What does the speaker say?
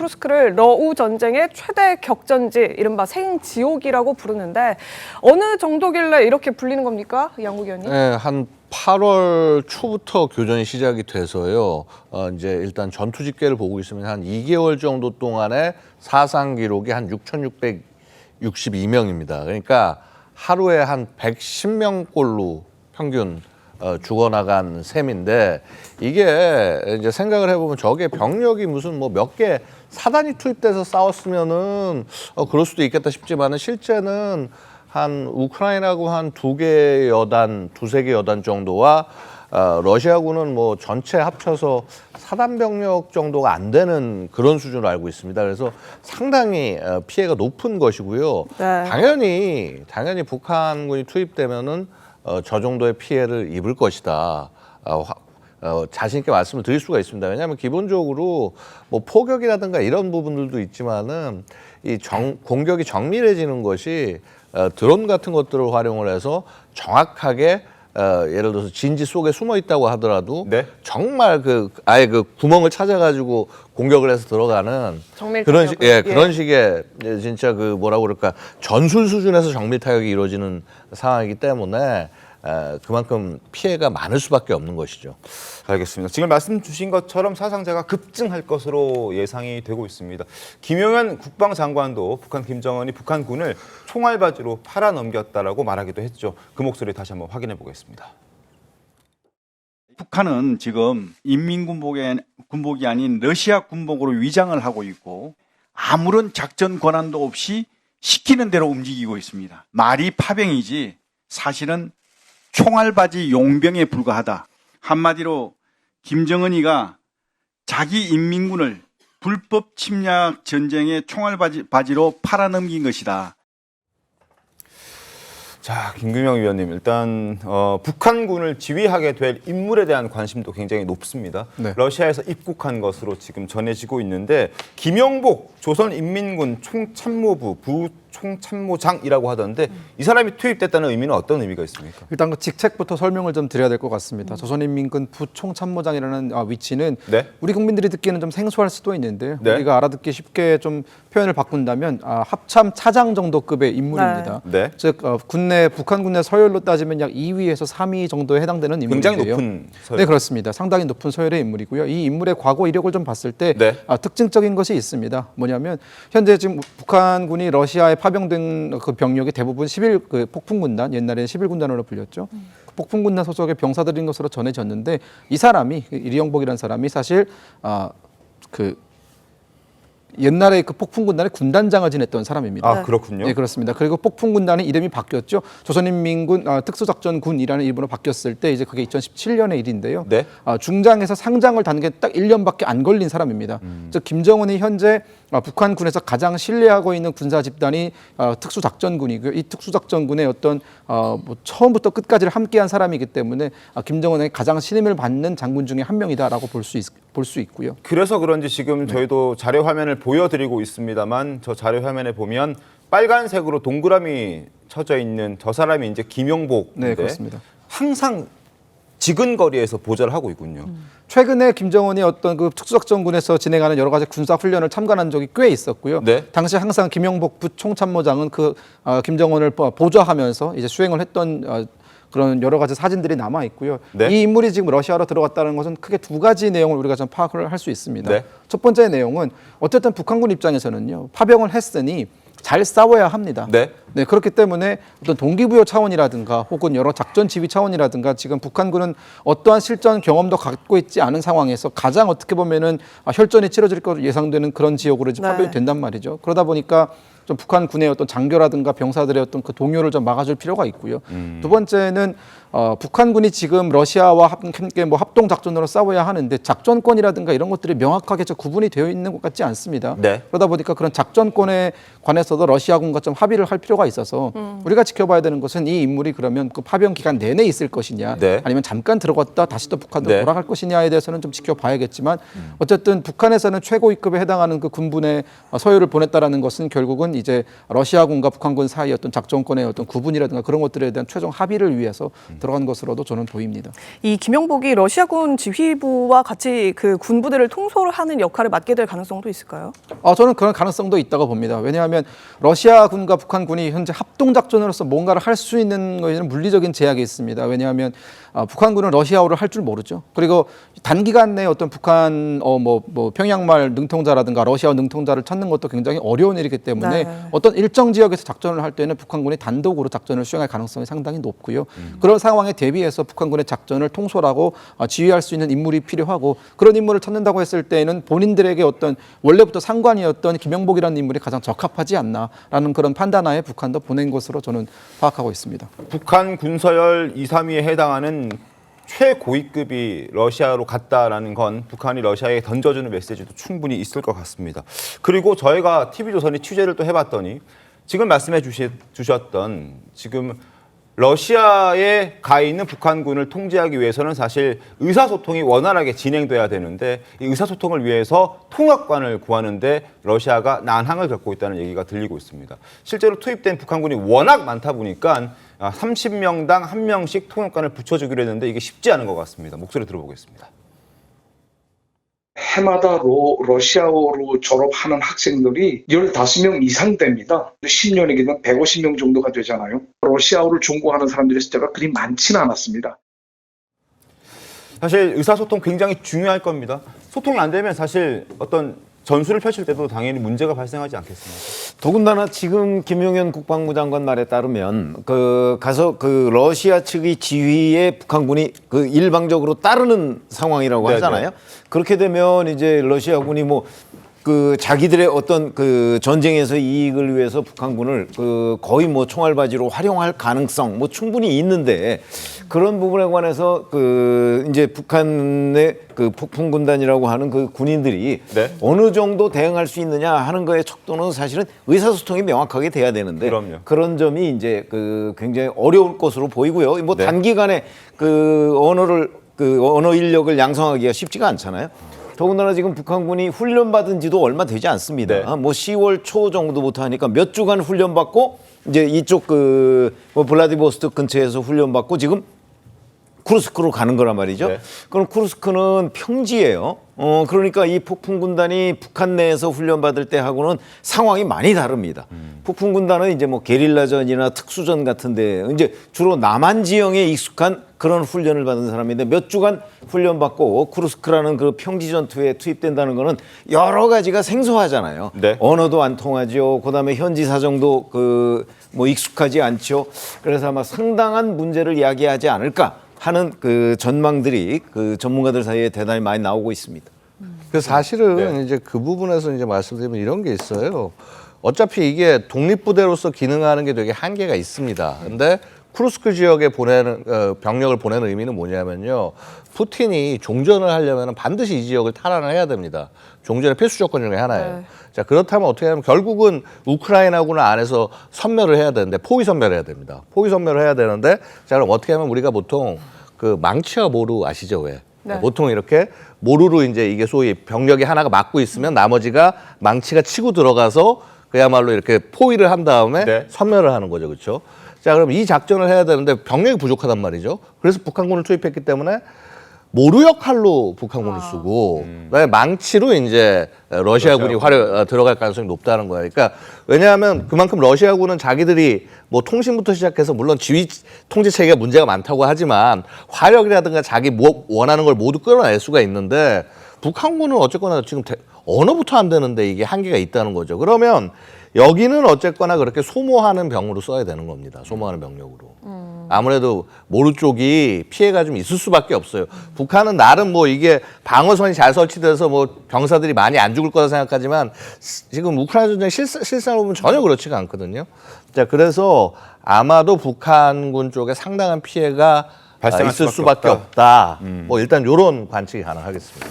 쿠르스크를 러우 전쟁의 최대 격전지, 이른바 생지옥이라고 부르는데 어느 정도길래 이렇게 불리는 겁니까, 양국 의원님? 네, 한 8월 초부터 교전이 시작이 돼서요. 이제 일단 전투 집계를 보고 있으면 한 2개월 정도 동안의 사상 기록이 한 6,662명입니다. 그러니까 하루에 한 110명꼴로 평균 죽어나간 셈인데, 이게 이제 생각을 해보면 저게 병력이 무슨 뭐 몇 개 사단이 투입돼서 싸웠으면은 그럴 수도 있겠다 싶지만은 실제는 한 우크라이나군 한 두세 개 여단 정도와 러시아군은 뭐 전체 합쳐서 사단 병력 정도가 안 되는 그런 수준으로 알고 있습니다. 그래서 상당히 피해가 높은 것이고요. 네. 당연히 북한군이 투입되면은 저 정도의 피해를 입을 것이다. 자신 있게 말씀을 드릴 수가 있습니다. 왜냐하면 기본적으로 뭐 포격이라든가 이런 부분들도 있지만은 이 공격이 정밀해지는 것이 드론 같은 것들을 활용을 해서 정확하게 예를 들어서 진지 속에 숨어 있다고 하더라도 네. 정말 아예 그 구멍을 찾아가지고 공격을 해서 들어가는 정밀 그런 타격을. 그런 식의 진짜 그 뭐라고 그럴까, 전술 수준에서 정밀 타격이 이루어지는 상황이기 때문에 그만큼 피해가 많을 수밖에 없는 것이죠. 알겠습니다. 지금 말씀 주신 것처럼 사상자가 급증할 것으로 예상이 되고 있습니다. 김용현 국방장관도 김정은이 북한군을 총알바지로 팔아넘겼다라고 말하기도 했죠. 그 목소리 다시 한번 확인해 보겠습니다. 북한은 지금 인민군복이 아닌 러시아 군복으로 위장을 하고 있고 아무런 작전 권한도 없이 시키는 대로 움직이고 있습니다. 말이 파병이지 사실은 총알바지 용병에 불과하다. 한마디로 김정은이가 자기 인민군을 불법 침략 전쟁의 총알바지로 팔아넘긴 것이다. 자, 김규명 위원님, 일단 북한군을 지휘하게 될 인물에 대한 관심도 굉장히 높습니다. 네. 러시아에서 입국한 것으로 지금 전해지고 있는데, 김영복 조선인민군 총참모부 부총참모장이라고 하던데 이 사람이 투입됐다는 의미는 어떤 의미가 있습니까? 일단 그 직책부터 설명을 좀 드려야 될 것 같습니다. 조선인민군 부총참모장이라는 위치는 네. 우리 국민들이 듣기에는 좀 생소할 수도 있는데요. 네. 우리가 알아듣기 쉽게 좀 표현을 바꾼다면 합참 차장 정도급의 인물입니다. 네. 즉 북한 군내 서열로 따지면 약 2위에서 3위 정도에 해당되는 인물이에요. 굉장히 높은 서열. 네, 그렇습니다. 상당히 높은 서열의 인물이고요. 이 인물의 과거 이력을 좀 봤을 때 네. 특징적인 것이 있습니다. 뭐냐면 현재 지금 북한군이 러시아에 파병된 그 병력이 대부분 그 폭풍군단, 옛날에는 11군단으로 불렸죠. 그 폭풍군단 소속의 병사들인 것으로 전해졌는데 이 사람이 이리영복이라는 사람이 사실 옛날에 그 폭풍군단의 군단장을 지냈던 사람입니다. 아, 그렇군요. 네, 그렇습니다. 그리고 폭풍군단의 이름이 바뀌었죠. 조선인민군 특수작전군이라는 이름으로 바뀌었을 때 이제 그게 2017년의 일인데요. 네. 중장에서 상장을 단 게 딱 1년밖에 안 걸린 사람입니다. 즉 김정은이 현재 북한군에서 가장 신뢰하고 있는 군사 집단이 특수작전군이고요. 이 특수작전군의 어떤 뭐 처음부터 끝까지를 함께한 사람이기 때문에 김정은의 가장 신임을 받는 장군 중에 한 명이다라고 볼 수 있고요. 그래서 그런지 지금 저희도 자료 화면을 보여드리고 있습니다만, 저 자료 화면에 보면 빨간색으로 동그라미 쳐져 있는 저 사람이 이제 김영복인데, 네, 그렇습니다. 항상 지근거리에서 보좌를 하고 있군요. 최근에 김정은이 어떤 그 특수작전군에서 진행하는 여러 가지 군사 훈련을 참관한 적이 꽤 있었고요. 네. 당시 항상 김영복 부총참모장은 김정은을 보좌하면서 이제 수행을 했던 그런 여러 가지 사진들이 남아 있고요. 네. 이 인물이 지금 러시아로 들어갔다는 것은 크게 두 가지 내용을 우리가 좀 파악을 할 수 있습니다. 네. 첫 번째 내용은 어쨌든 북한군 입장에서는요, 파병을 했으니 잘 싸워야 합니다. 네. 네, 그렇기 때문에 어떤 동기부여 차원이라든가 혹은 여러 작전 지휘 차원이라든가 지금 북한군은 어떠한 실전 경험도 갖고 있지 않은 상황에서 가장 어떻게 보면은 혈전이 치러질 것으로 예상되는 그런 지역으로 이제 파병이 된단 말이죠. 그러다 보니까 좀 북한군의 어떤 장교라든가 병사들의 어떤 그 동요를 좀 막아줄 필요가 있고요. 두 번째는 북한군이 지금 러시아와 함께 뭐 합동 작전으로 싸워야 하는데 작전권이라든가 이런 것들이 명확하게 구분이 되어 있는 것 같지 않습니다. 네. 그러다 보니까 그런 작전권에 관해서도 러시아군과 좀 합의를 할 필요가 있어서 우리가 지켜봐야 되는 것은 이 인물이 그러면 그 파병 기간 내내 있을 것이냐, 네. 아니면 잠깐 들어갔다 다시 또 북한으로 네. 돌아갈 것이냐에 대해서는 좀 지켜봐야겠지만 어쨌든 북한에서는 최고위급에 해당하는 그 군분의 서열을 보냈다라는 것은 결국은 이제 러시아군과 북한군 사이 어떤 작전권의 어떤 구분이라든가 그런 것들에 대한 최종 합의를 위해서 들어간 것으로도 저는 보입니다. 이 김영복이 러시아군 지휘부와 같이 그 군부대를 통솔하는 역할을 맡게 될 가능성도 있을까요? 저는 그런 가능성도 있다고 봅니다. 왜냐하면 러시아군과 북한군이 현재 합동작전으로서 뭔가를 할 수 있는 거에는 물리적인 제약이 있습니다. 왜냐하면 북한군은 러시아어를 할 줄 모르죠. 그리고 단기간 내에 어떤 북한 평양말 능통자라든가 러시아어 능통자를 찾는 것도 굉장히 어려운 일이기 때문에 네. 어떤 일정 지역에서 작전을 할 때는 북한군이 단독으로 작전을 수행할 가능성이 상당히 높고요. 그런 상황에 대비해서 북한군의 작전을 통솔하고 지휘할 수 있는 인물이 필요하고 그런 인물을 찾는다고 했을 때에는 본인들에게 어떤 원래부터 상관이었던 김영복이라는 인물이 가장 적합하지 않나라는 그런 판단하에 북한도 보낸 것으로 저는 파악하고 있습니다. 북한 군서열 2, 3위에 해당하는 최고위급이 러시아로 갔다라는 건 북한이 러시아에 던져주는 메시지도 충분히 있을 것 같습니다. 그리고 저희가 TV조선이 취재를 또 해봤더니 지금 말씀해 주셨던 지금 러시아에 가 있는 북한군을 통제하기 위해서는 사실 의사소통이 원활하게 진행돼야 되는데 이 의사소통을 위해서 통역관을 구하는데 러시아가 난항을 겪고 있다는 얘기가 들리고 있습니다. 실제로 투입된 북한군이 워낙 많다 보니까 30명당 1명씩 통역관을 붙여주기로 했는데 이게 쉽지 않은 것 같습니다. 목소리 들어보겠습니다. 해마다 러시아어로 졸업하는 학생들이 15명 이상 됩니다. 10년이게 되면 150명 정도가 되잖아요. 러시아어를 전공하는 사람들의 숫자가 그리 많지는 않았습니다. 사실 의사소통 굉장히 중요할 겁니다. 소통이 안 되면 사실 어떤 전술을 펼칠 때도 당연히 문제가 발생하지 않겠습니까? 더군다나 지금 김용현 국방부 장관 말에 따르면 가서 러시아 측의 지휘에 북한군이 일방적으로 따르는 상황이라고 네네. 하잖아요. 그렇게 되면 이제 러시아군이 자기들의 어떤 전쟁에서 이익을 위해서 북한군을 거의 총알바지로 활용할 가능성 충분히 있는데 그런 부분에 관해서 이제 북한의 폭풍군단이라고 하는 군인들이 네. 어느 정도 대응할 수 있느냐 하는 거에 척도는 사실은 의사소통이 명확하게 돼야 되는데 그럼요. 그런 점이 이제 굉장히 어려울 것으로 보이고요. 네. 단기간에 언어 인력을 양성하기가 쉽지가 않잖아요. 더군다나 지금 북한군이 훈련받은 지도 얼마 되지 않습니다. 네. 10월 초 정도부터 하니까 몇 주간 훈련받고 이제 이쪽 블라디보스토크 근처에서 훈련받고 지금 쿠르스크로 가는 거란 말이죠. 네. 그럼 쿠르스크는 평지예요. 그러니까 이 폭풍군단이 북한 내에서 훈련받을 때 하고는 상황이 많이 다릅니다. 폭풍군단은 이제 게릴라전이나 특수전 같은데 이제 주로 남한 지형에 익숙한 그런 훈련을 받은 사람인데 몇 주간 훈련받고 쿠르스크라는 평지 전투에 투입된다는 거는 여러 가지가 생소하잖아요. 네. 언어도 안 통하죠. 그다음에 현지 사정도 익숙하지 않죠. 그래서 아마 상당한 문제를 야기하지 않을까 하는 전망들이 전문가들 사이에 대단히 많이 나오고 있습니다. 사실은 네. 이제 그 부분에서 이제 말씀드리면 이런 게 있어요. 어차피 이게 독립부대로서 기능하는 게 되게 한계가 있습니다. 근데 쿠르스크 지역에 병력을 보내는 의미는 뭐냐면요. 푸틴이 종전을 하려면 반드시 이 지역을 탈환을 해야 됩니다. 종전의 필수 조건 중에 하나예요. 네. 자, 그렇다면 어떻게 하면 결국은 우크라이나군을 안에서 섬멸을 해야 되는데 포위 섬멸을 해야 됩니다. 포위 섬멸을 해야 되는데 자, 그럼 어떻게 하면 우리가 보통 망치와 모루 아시죠? 왜? 네. 보통 이렇게 모루로 이제 이게 소위 병력이 하나가 막고 있으면 나머지가 망치가 치고 들어가서 그야말로 이렇게 포위를 한 다음에 네. 섬멸을 하는 거죠. 그렇죠? 자, 그럼 이 작전을 해야 되는데 병력이 부족하단 말이죠. 그래서 북한군을 투입했기 때문에 모루 역할로 북한군을 쓰고 그다음에 망치로 이제 러시아군이 들어갈 가능성이 높다는 거예요. 그러니까 왜냐하면 그만큼 러시아군은 자기들이 통신부터 시작해서 물론 지휘 통제 체계가 문제가 많다고 하지만 화력이라든가 자기 원하는 걸 모두 끌어낼 수가 있는데 북한군은 어쨌거나 지금 언어부터 안 되는데 이게 한계가 있다는 거죠. 그러면 여기는 어쨌거나 그렇게 소모하는 병으로 써야 되는 겁니다. 소모하는 병력으로. 아무래도 모루 쪽이 피해가 좀 있을 수밖에 없어요. 북한은 나름 이게 방어선이 잘 설치돼서 병사들이 많이 안 죽을 거다 생각하지만 지금 우크라이나 전쟁 실상으로 보면 전혀 그렇지가 않거든요. 자, 그래서 아마도 북한군 쪽에 상당한 피해가 발생할 있을 수밖에 수밖에 없다. 일단 이런 관측이 가능하겠습니다.